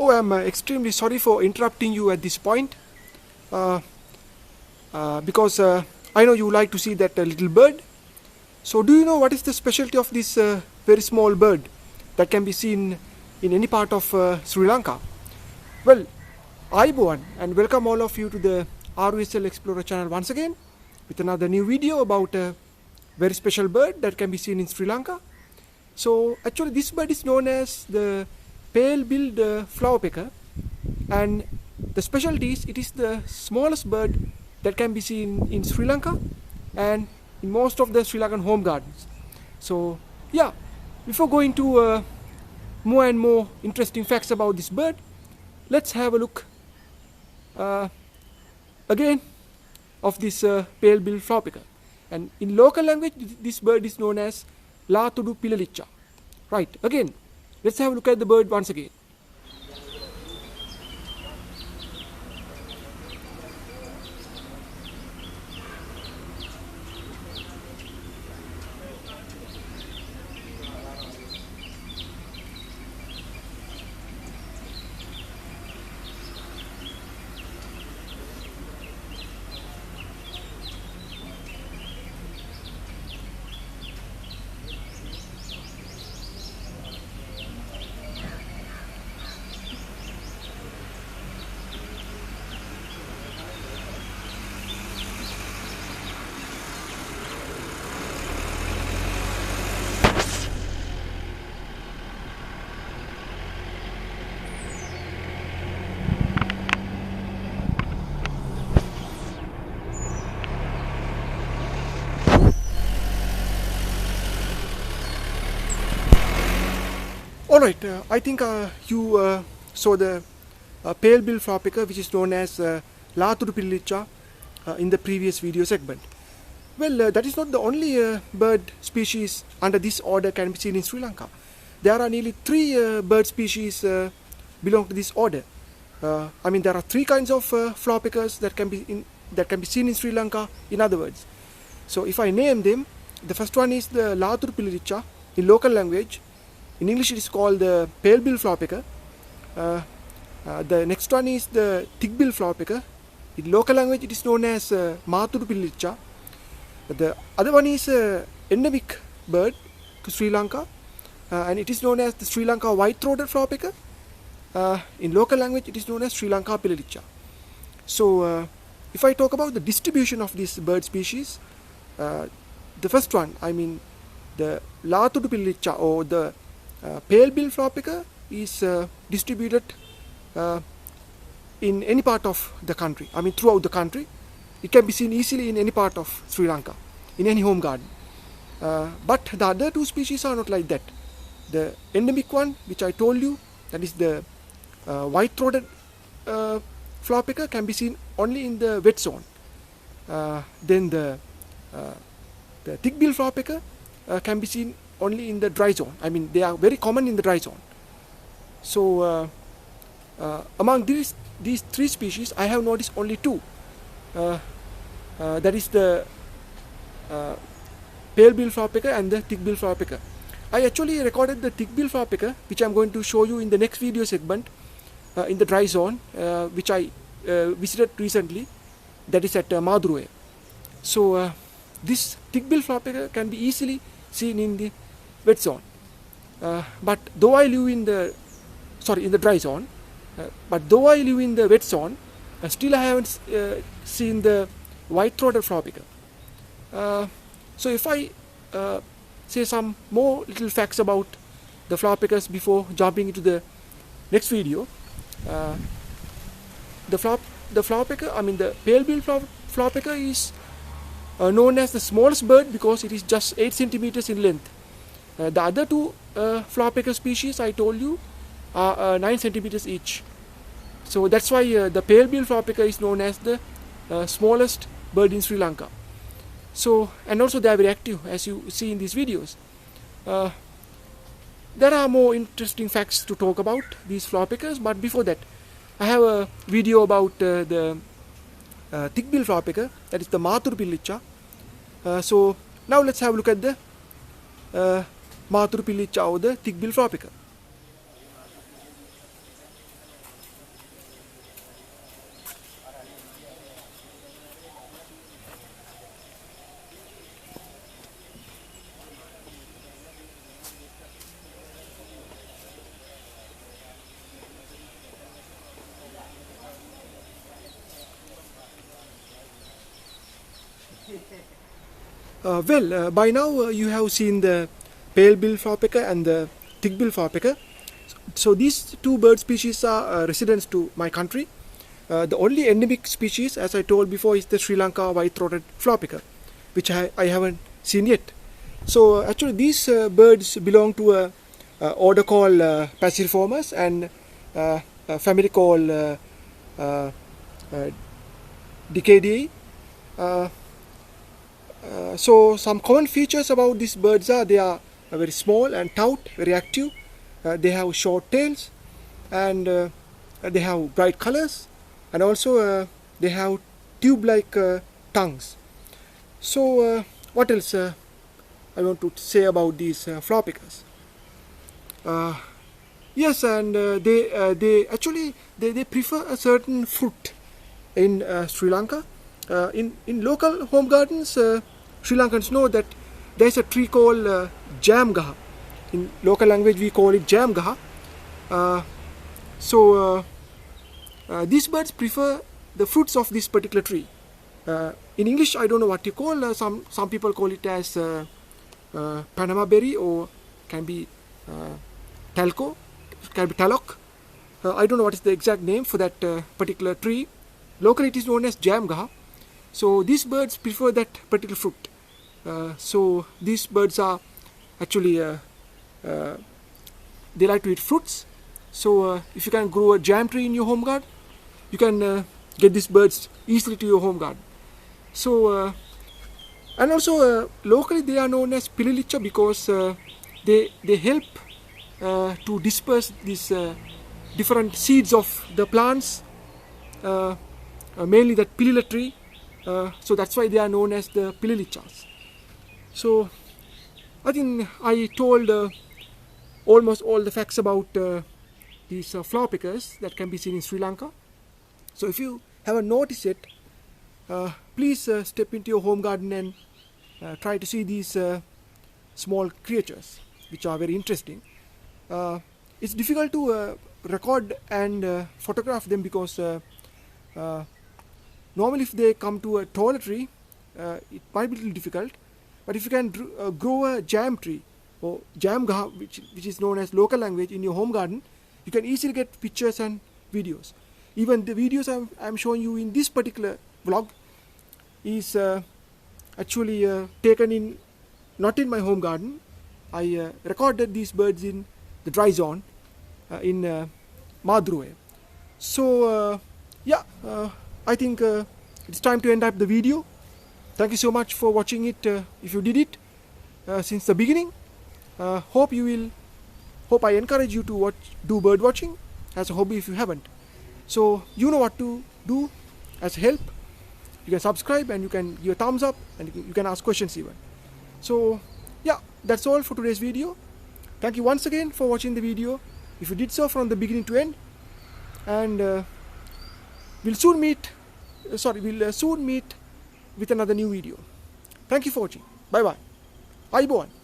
Oh, I'm extremely sorry for interrupting you at this point because I know you like to see that little bird. So do you know what is the specialty of this very small bird that can be seen in any part of Sri Lanka? Well, Aiboan, and welcome all of you to the RUSL Explorer channel once again with another new video about a very special bird that can be seen in Sri Lanka. So actually this bird is known as the Pale-billed Flowerpecker, and the specialty is it is the smallest bird that can be seen in Sri Lanka and in most of the Sri Lankan home gardens. So yeah, before going to more and more interesting facts about this bird, let's have a look again of this Pale-billed Flowerpecker. And in local language this bird is known as Laatudu Pilalicha. Right, again let's have a look at the bird once again. Alright, I think you saw the Pale-billed Flowerpecker, which is known as Laatudu Pilalicha in the previous video segment. Well, that is not the only bird species under this order can be seen in Sri Lanka. There are nearly 3 bird species belong to this order. I mean, there are 3 kinds of flowerpeckers that can be seen in Sri Lanka, in other words. So if I name them, the first one is the Laatudu Pilalicha in local language. In English it is called the Pale-billed Flowerpecker. The next one is the Thick-billed Flowerpecker. In local language it is known as Maatudu Pilalicha. The other one is endemic bird to Sri Lanka, and it is known as the Sri Lanka White-throated Flowerpecker. In local language it is known as Sri Lanka Pilalicha. So if I talk about the distribution of this bird species, the first one, I mean the Laatudu Pilalicha or the Pale-billed Flowerpecker is distributed in any part of the country, I mean throughout the country. It can be seen easily in any part of Sri Lanka, in any home garden. But the other 2 species are not like that. The endemic one, which I told you, that is the white-throated Flowerpecker, can be seen only in the wet zone. Then the Thick-billed Flowerpecker can be seen only in the dry zone. I mean, they are very common in the dry zone. So among these 3 species, I have noticed only 2. That is the Pale-billed Flowerpecker and the Thick-billed Flowerpecker. I actually recorded the Thick-billed Flowerpecker, which I am going to show you in the next video segment, in the dry zone, which I visited recently. That is at Madurwe. So this Thick-billed Flowerpecker can be easily seen in the wet zone. But though I live in the dry zone, but though I live in the wet zone, still I haven't seen the white-throated Flowerpecker. So if I say some more little facts about the Flowerpeckers before jumping into the next video, the Flowerpecker, I mean the Pale-billed Flowerpecker is known as the smallest bird because it is just 8 centimeters in length. The other 2 Flowerpecker species I told you are 9 centimeters each. So that's why the Pale-billed Flowerpecker is known as the smallest bird in Sri Lanka. So, and also they are very active, as you see in these videos. There are more interesting facts to talk about these Flowerpeckers, but before that I have a video about the Thick-billed Flowerpecker, that is the Maatudu Pilalicha. So now let's have a look at the Maatudu Pilalicha or the Thick-billed Flowerpecker. By now you have seen the Pale-billed Flowerpecker and the Thick-billed Flowerpecker. So these two bird species are residents to my country. The only endemic species, as I told before, is the Sri Lanka White-throated Flowerpecker, which I haven't seen yet. So actually these birds belong to a order called passeriformes and a family called Decadiae. So some common features about these birds are they are very small and stout, very active. They have short tails, and they have bright colors, and also they have tube-like tongues. So what else I want to say about these flowerpeckers? Yes, and they actually prefer a certain fruit in Sri Lanka. In local home gardens, Sri Lankans know that there is a tree called jamgaha. In local language we call it jamgaha. These birds prefer the fruits of this particular tree. In English I don't know what you call. Some people call it as Panama berry, or can be talco, can be talok. I don't know what is the exact name for that particular tree. Locally it is known as jamgaha. So these birds prefer that particular fruit. So these birds are actually they like to eat fruits. So if you can grow a jam tree in your home garden, you can get these birds easily to your home garden. So and also locally they are known as pililicha because they help to disperse these different seeds of the plants, mainly that pilila tree. So that's why they are known as the pililichas. So I think I told almost all the facts about these flowerpeckers that can be seen in Sri Lanka. So if you haven't noticed it, please step into your home garden and try to see these small creatures, which are very interesting. It's difficult to record and photograph them because normally if they come to a taller tree, it might be a little difficult. But if you can grow a jam tree or jamgaha, which is known as local language, in your home garden, you can easily get pictures and videos. Even the videos I'm showing you in this particular vlog is actually taken in not in my home garden. I recorded these birds in the dry zone in Madruwe. So yeah, I think it's time to end up the video. Thank you so much for watching it. If you did it since the beginning, hope I encourage you to do bird watching as a hobby if you haven't. So you know what to do as help. You can subscribe and you can give a thumbs up, and you can ask questions even. So yeah, that's all for today's video. Thank you once again for watching the video, if you did so from the beginning to end. And we'll soon meet with another new video. Thank you for watching. Bye bye. Ayubowan.